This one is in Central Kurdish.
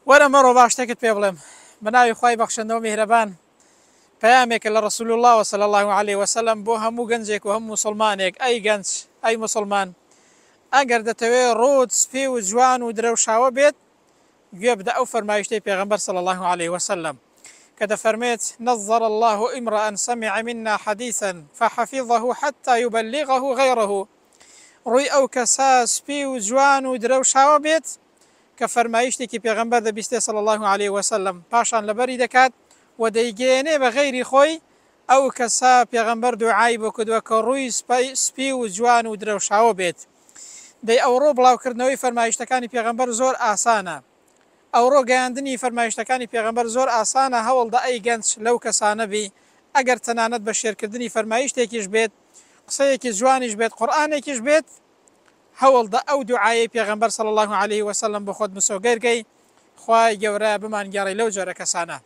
وەرە مەڕۆ باش شتێکت پێ بڵێم بەناوی خوای بەخشەندەوە میهرەبان پەیامێکە لە ڕەسوول الله صلی الله عليه وسلم بۆ هەموو گەنجێک و هەموو مسلمانێک ئەی گەنج ئەی مسلمان ئەگەر دەتەوێت ڕۆت سپێ و جوان و درەوشاوە بێت گوێ بدە ئەو فەرمایشتەی پێغەمبەر صلی الله عليه وسلم کە دەفەرمێت نظر الله امرأ سمع منا حديثا فحفظه حتى يبلغه غيره ڕووی ئەو کەسا سپێ و جوان و درەوشاوە بێت کە فەرمایشتێکی پێغەمبەر دەبیستێ صلی الله عليه وسلم پاشان لەبەری دەکات و دەیگەێنێ بە غەیری خۆی ئەو کەسا پێغەمبەر دوعای بۆ کردووە کە ڕووی سپی و جوان و درەوشاوە بێت. دەی ئەوڕۆ بڵاوکردنەوەی فەرمایشتەکانی پێغەمبەر زۆر ئاسانە، ئەوڕۆ گەیاندنی فەرمایشتەکانی پێغەمبەر زۆر ئاسانە. هەوڵدا ئەی گەنج لەو کەسانە بی ئەگەر تەنانەت بە شێرکردنی فەرمایشتێکیش بێت، قسەیەکی جوانیش بێت، قورئانێکیش بێت، هەوڵدا ئەو دوعایەی پێغەمبەر صلی الله عليه وسلم بۆ خۆت مسۆگەرگەی خوای گەورە بمانگەڕی لەو جۆرە کەسانە.